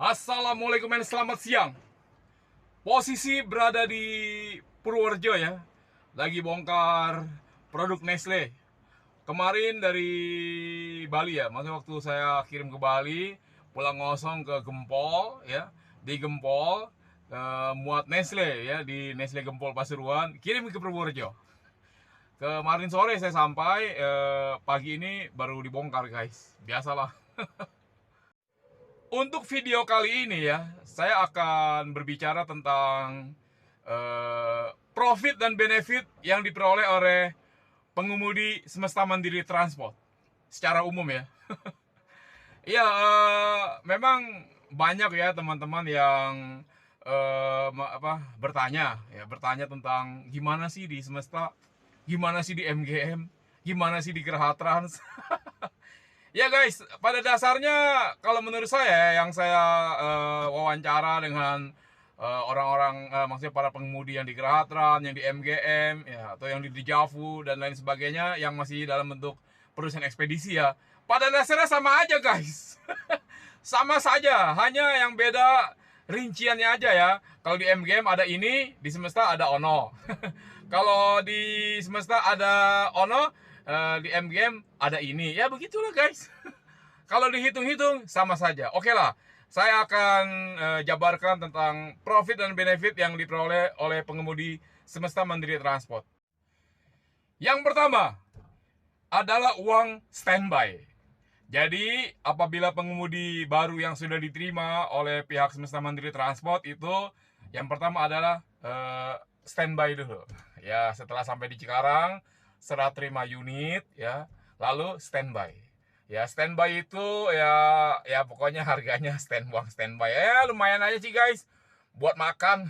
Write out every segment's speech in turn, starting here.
Assalamualaikum dan selamat siang. Posisi berada di Purworejo ya. Lagi bongkar produk Nestle. Kemarin dari Bali ya, maksudnya waktu saya kirim ke Bali, pulang ngosong ke Gempol ya. Di Gempol muat Nestle ya, di Nestle Gempol Pasuruan, kirim ke Purworejo. Kemarin sore saya sampai, pagi ini baru dibongkar guys. Biasalah. Untuk video kali ini ya, saya akan berbicara tentang profit dan benefit yang diperoleh oleh pengemudi Semesta Mandiri Transport secara umum ya. Iya, memang banyak ya teman-teman yang bertanya tentang gimana sih di Semesta, gimana sih di MGM, gimana sih di Geraha Trans. Ya guys, pada dasarnya kalau menurut saya yang saya wawancara dengan orang-orang, maksudnya para pengemudi yang di Gerahatran, yang di MGM, ya, atau yang di Javu dan lain sebagainya, yang masih dalam bentuk perusahaan ekspedisi ya, pada dasarnya sama aja guys. Sama saja, hanya yang beda rinciannya aja ya. Kalau di MGM ada ini, di Semesta ada Ono. Kalau di Semesta ada Ono, di MGM ada ini. Ya begitulah guys. Kalau dihitung-hitung sama saja. Oke lah, saya akan jabarkan tentang profit dan benefit yang diperoleh oleh pengemudi Semesta Mandiri Transport. Yang pertama adalah uang standby. Jadi apabila pengemudi baru yang sudah diterima oleh pihak Semesta Mandiri Transport itu, yang pertama adalah standby dulu. Ya, setelah sampai di Cikarang, serah terima unit ya, lalu standby. Ya, standby itu ya pokoknya harganya uang standby. Ya lumayan aja sih guys. Buat makan.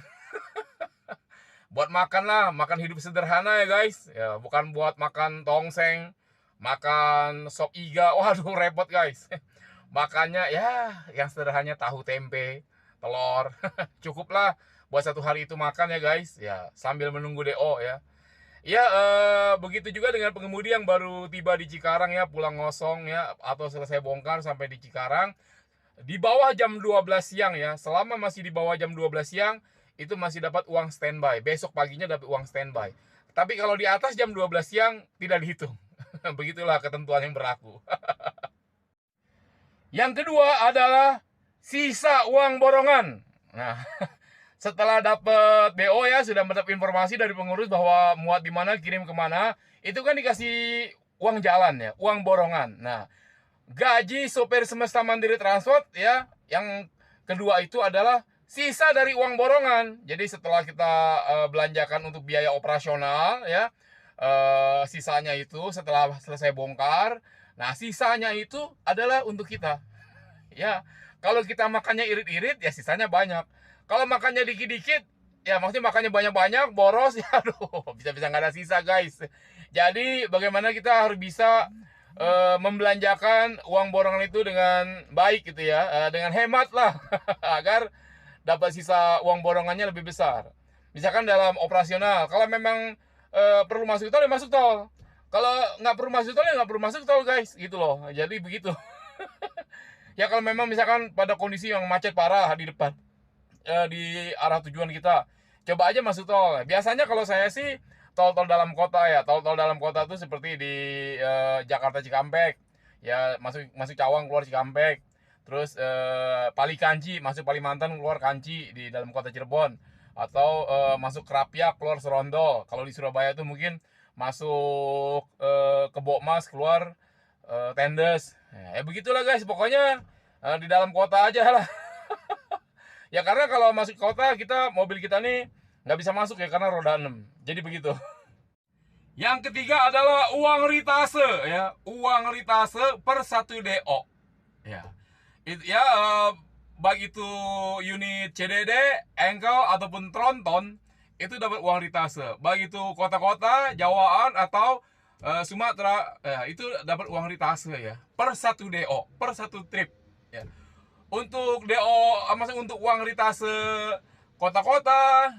Buat makan lah, makan hidup sederhana ya guys. Ya, bukan buat makan tongseng, makan sop iga. Waduh, repot guys. Makannya ya yang sederhananya tahu tempe, telur. Cukuplah buat satu hari itu makan ya guys. Ya, sambil menunggu DO ya. Ya, begitu juga dengan pengemudi yang baru tiba di Cikarang ya, pulang ngosong ya, atau selesai bongkar sampai di Cikarang. Di bawah jam 12 siang ya, selama masih di bawah jam 12 siang, itu masih dapat uang standby. Besok paginya dapat uang standby. Tapi kalau di atas jam 12 siang, tidak dihitung. Begitulah ketentuan yang berlaku. Yang kedua adalah sisa uang borongan. Nah, setelah dapat BO ya, sudah mendapat informasi dari pengurus bahwa muat di mana, kirim kemana, itu kan dikasih uang jalan ya, uang borongan. Nah, gaji sopir Semesta Mandiri Transport ya, yang kedua itu adalah sisa dari uang borongan. Jadi setelah kita belanjakan untuk biaya operasional ya, sisanya itu setelah selesai bongkar, nah sisanya itu adalah untuk kita. Ya, kalau kita makannya irit-irit ya sisanya banyak. Kalau makannya dikit-dikit, ya maksudnya makannya banyak-banyak, boros, ya aduh, bisa-bisa nggak ada sisa guys. Jadi bagaimana kita harus bisa membelanjakan uang borongan itu dengan baik gitu ya, dengan hemat lah, agar dapat sisa uang borongannya lebih besar. Misalkan dalam operasional, kalau memang perlu masuk tol, ya masuk tol. Kalau nggak perlu masuk tol, ya nggak perlu masuk tol guys, gitu loh. Jadi begitu. Ya kalau memang misalkan pada kondisi yang macet parah di depan, di arah tujuan kita, coba aja masuk tol. Biasanya kalau saya sih tol-tol dalam kota ya, tol-tol dalam kota tuh seperti di Jakarta Cikampek ya, masuk Cawang keluar Cikampek, terus Palikanci masuk Palimantan keluar Kanci di dalam kota Cirebon, atau masuk Krapyak keluar Serondol. Kalau di Surabaya tuh mungkin masuk ke Bokmas keluar Tendes. Ya begitulah guys, pokoknya di dalam kota aja lah. Ya karena kalau masuk kota kita, mobil kita nih nggak bisa masuk ya karena roda 6. Jadi begitu. Yang ketiga adalah uang ritase ya, uang ritase per 1 DO. Ya. Itu ya, baik itu unit CDD, engkel ataupun tronton, itu dapat uang ritase. Baik itu kota-kota, Jawaan atau Sumatera, ya, itu dapat uang ritase ya, per 1 DO, per 1 trip ya. Untuk DO, maksudnya untuk uang ritase kota-kota,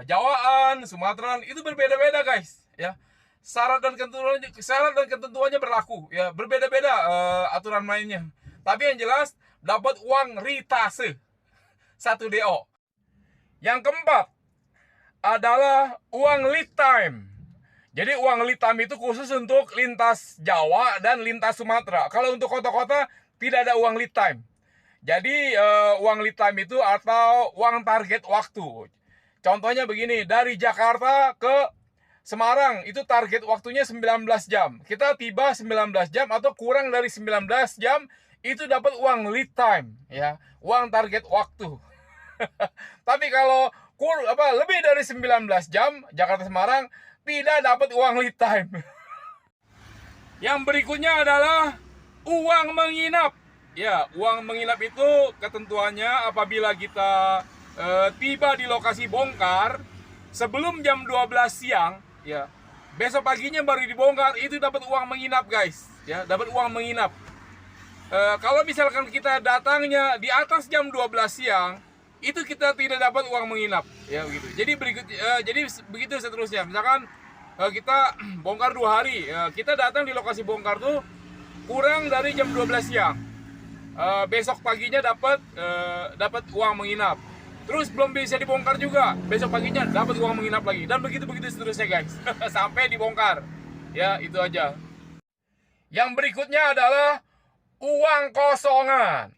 Jawaan, Sumatera itu berbeda-beda guys ya. Syarat dan ketentuannya berlaku ya, berbeda-beda aturan mainnya. Tapi yang jelas dapat uang ritase 1 DO. Yang keempat adalah uang lead time. Jadi uang lead time itu khusus untuk lintas Jawa dan lintas Sumatera. Kalau untuk kota-kota tidak ada uang lead time. Jadi uang lead time itu atau uang target waktu. Contohnya begini, dari Jakarta ke Semarang itu target waktunya 19 jam. Kita tiba 19 jam atau kurang dari 19 jam itu dapat uang lead time ya, uang target waktu. Tapi kalau lebih dari 19 jam Jakarta Semarang tidak dapat uang lead time. Yang berikutnya adalah uang menginap. Ya, uang menginap itu ketentuannya apabila kita tiba di lokasi bongkar sebelum jam 12 siang, ya, besok paginya baru dibongkar, itu dapat uang menginap, guys. Ya, dapat uang menginap. Kalau misalkan kita datangnya di atas jam 12 siang, itu kita tidak dapat uang menginap, ya begitu. Jadi begitu seterusnya. Misalkan kita bongkar 2 hari, kita datang di lokasi bongkar tuh kurang dari jam 12 siang. Besok paginya dapat uang menginap. Terus belum bisa dibongkar juga, besok paginya dapat uang menginap lagi, dan begitu seterusnya, guys. Sampai dibongkar. Ya, itu aja. Yang berikutnya adalah uang kosongan.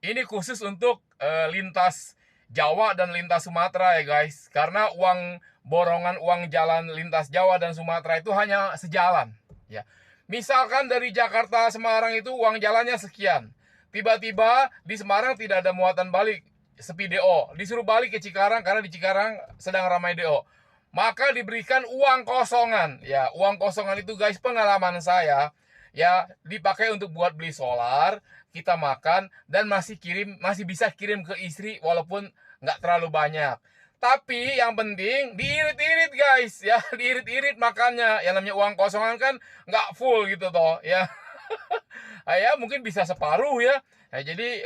Ini khusus untuk lintas Jawa dan lintas Sumatera ya, guys. Karena uang borongan, uang jalan lintas Jawa dan Sumatera itu hanya sejalan, ya. Misalkan dari Jakarta Semarang itu uang jalannya sekian. Tiba-tiba di Semarang tidak ada muatan balik, sepi DO. Disuruh balik ke Cikarang karena di Cikarang sedang ramai DO. Maka diberikan uang kosongan. Ya, uang kosongan itu, guys, pengalaman saya, ya, dipakai untuk buat beli solar, kita makan, dan masih bisa kirim ke istri walaupun nggak terlalu banyak. Tapi yang penting diirit-irit, guys, ya, diirit-irit makannya. Yang namanya uang kosongan kan nggak full gitu toh, ya. Ya mungkin bisa separuh ya. Nah, jadi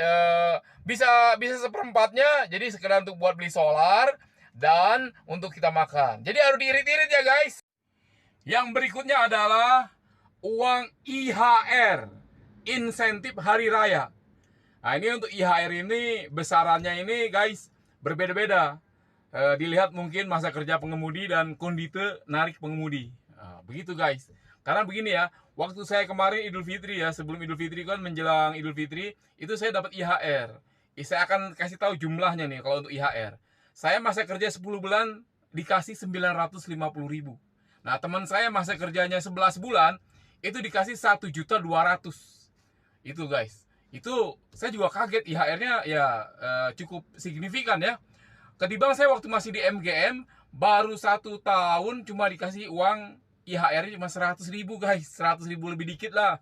bisa seperempatnya, jadi sekedar untuk buat beli solar dan untuk kita makan. Jadi harus diirit-irit ya, guys. Yang berikutnya adalah uang IHR, insentif hari raya. Nah, ini untuk IHR ini besarannya ini, guys, berbeda-beda. Dilihat mungkin masa kerja pengemudi dan kondite narik pengemudi. Nah, begitu, guys. Karena begini ya, waktu saya kemarin Idul Fitri ya, sebelum Idul Fitri kan menjelang Idul Fitri, itu saya dapat IHR. Saya akan kasih tahu jumlahnya nih kalau untuk IHR. Saya masa kerja 10 bulan dikasih 950.000. Nah, teman saya masa kerjanya 11 bulan itu dikasih 1.200.000. Itu, guys. Itu saya juga kaget, IHR-nya ya cukup signifikan ya. Ketimbang saya waktu masih di MGM baru 1 tahun cuma dikasih uang IHR-nya cuma 100.000, guys. 100.000 lebih dikit lah.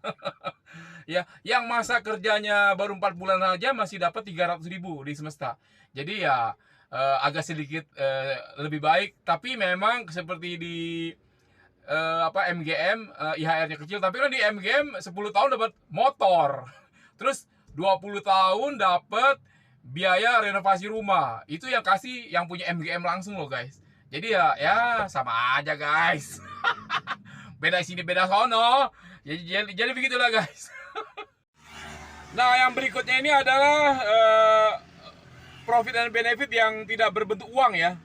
Ya, yang masa kerjanya baru 4 bulan aja masih dapat 300.000 di Semesta. Jadi ya agak sedikit lebih baik, tapi memang seperti di MGM IHR-nya kecil, tapi kan di MGM 10 tahun dapat motor. Terus 20 tahun dapat biaya renovasi rumah. Itu yang kasih yang punya MGM langsung loh, guys. Jadi ya sama aja, guys. Beda sini beda sono. Jadi begitulah, guys. Nah, yang berikutnya ini adalah profit and benefit yang tidak berbentuk uang ya.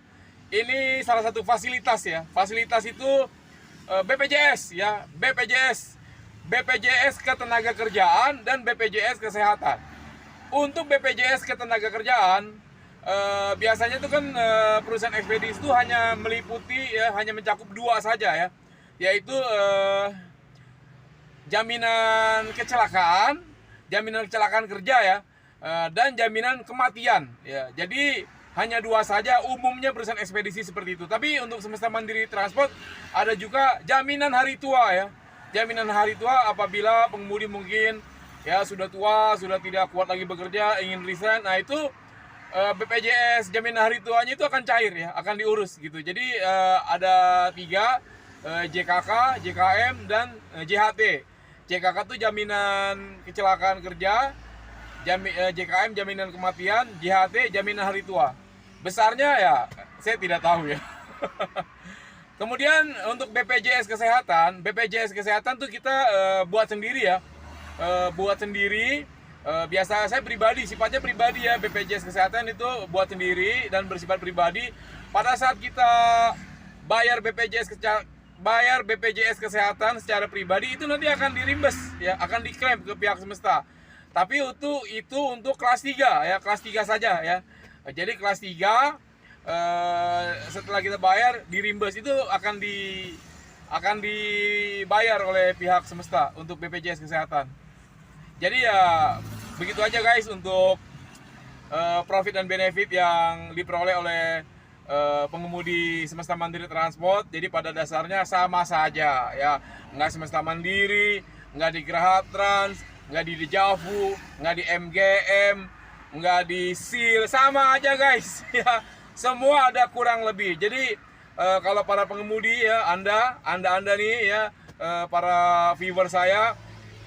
Ini salah satu fasilitas ya. Fasilitas itu BPJS ya, BPJS Ketenagakerjaan dan BPJS Kesehatan. Untuk BPJS Ketenagakerjaan biasanya itu kan perusahaan ekspedisi itu hanya meliputi ya, hanya mencakup 2 saja ya, yaitu jaminan kecelakaan kerja ya, dan jaminan kematian ya. Jadi hanya 2 saja umumnya perusahaan ekspedisi seperti itu. Tapi untuk Semesta Mandiri Transport ada juga jaminan hari tua ya. Jaminan hari tua apabila pengemudi mungkin ya sudah tua, sudah tidak kuat lagi bekerja, ingin resign. Nah, itu BPJS jaminan hari tuanya itu akan cair ya, akan diurus gitu. Jadi ada 3, JKK, JKM, dan JHT. JKK itu jaminan kecelakaan kerja, JKM jaminan kematian, JHT jaminan hari tua. Besarnya ya saya tidak tahu ya. Kemudian untuk BPJS Kesehatan tuh kita buat sendiri ya. biasa saya pribadi, sifatnya pribadi ya, BPJS Kesehatan itu buat sendiri dan bersifat pribadi. Pada saat kita bayar BPJS Kesehatan secara pribadi itu nanti akan dirimbes ya, akan diklaim ke pihak semesta. Tapi itu untuk kelas 3 ya, kelas 3 saja ya. Jadi kelas 3 setelah kita bayar dirimbes itu akan dibayar oleh pihak semesta untuk BPJS Kesehatan. Jadi ya begitu aja guys untuk profit dan benefit yang diperoleh oleh pengemudi Semesta Mandiri Transport. Jadi pada dasarnya sama saja ya, nggak Semesta Mandiri, nggak di Geraha Trans, nggak di Dejavu, nggak di MGM, nggak di SEAL, sama aja guys ya, semua ada kurang lebih. Jadi kalau para pengemudi ya, anda nih ya, para viewer saya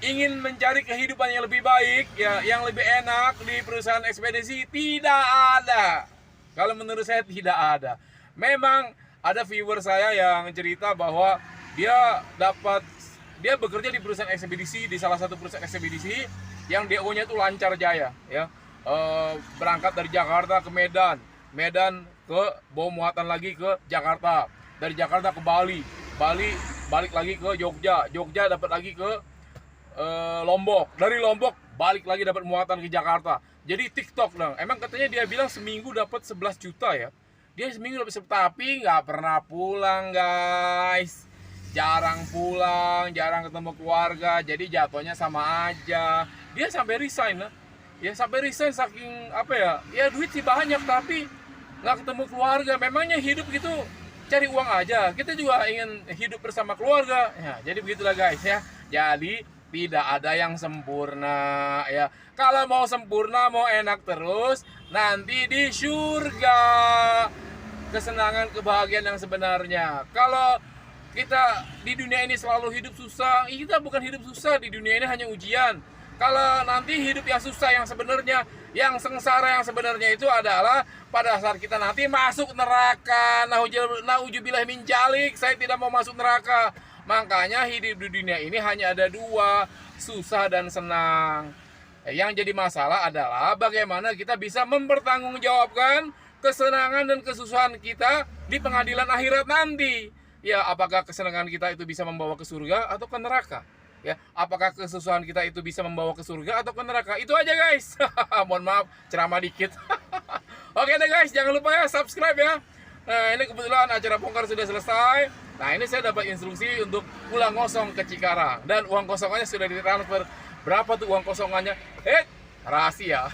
ingin mencari kehidupan yang lebih baik ya, yang lebih enak di perusahaan ekspedisi, tidak ada. Kalau menurut saya tidak ada. Memang ada viewer saya yang cerita bahwa dia bekerja di perusahaan ekspedisi, di salah satu perusahaan ekspedisi yang DO-nya itu lancar jaya ya. Berangkat dari Jakarta ke Medan ke bawa muatan lagi ke Jakarta, dari Jakarta ke Bali balik lagi ke Jogja dapat lagi ke Lombok, dari Lombok balik lagi dapat muatan ke Jakarta. Jadi TikTok dong. Emang katanya dia bilang seminggu dapat 11 juta ya. Dia seminggu dapat, tapi nggak pernah pulang guys. Jarang pulang, jarang ketemu keluarga. Jadi jatuhnya sama aja. Dia sampai resign lah. Ya sampai resign saking apa ya? Ya duit sih banyak tapi nggak ketemu keluarga. Memangnya hidup gitu cari uang aja. Kita juga ingin hidup bersama keluarga. Ya, jadi begitulah guys ya. Jadi tidak ada yang sempurna ya. Kalau mau sempurna, mau enak terus, nanti di surga kesenangan, kebahagiaan yang sebenarnya. Kalau kita di dunia ini selalu hidup susah, kita bukan hidup susah, di dunia ini hanya ujian. Kalau nanti hidup yang susah yang sebenarnya, yang sengsara yang sebenarnya itu adalah pada saat kita nanti masuk neraka. Nauzubillah min dzalik, saya tidak mau masuk neraka. Makanya hidup di dunia ini hanya ada dua, susah dan senang. Yang jadi masalah adalah bagaimana kita bisa mempertanggungjawabkan kesenangan dan kesusahan kita di pengadilan akhirat nanti. Ya, apakah kesenangan kita itu bisa membawa ke surga atau ke neraka? Ya, apakah kesusahan kita itu bisa membawa ke surga atau ke neraka? Itu aja guys. Mohon maaf, ceramah dikit. Oke deh guys, jangan lupa ya subscribe ya. Nah, ini kebetulan acara bongkar sudah selesai. Nah, ini saya dapat instruksi untuk pulang kosong ke Cikarang. Dan uang kosongannya sudah ditransfer. Berapa tuh uang kosongannya? Rahasia.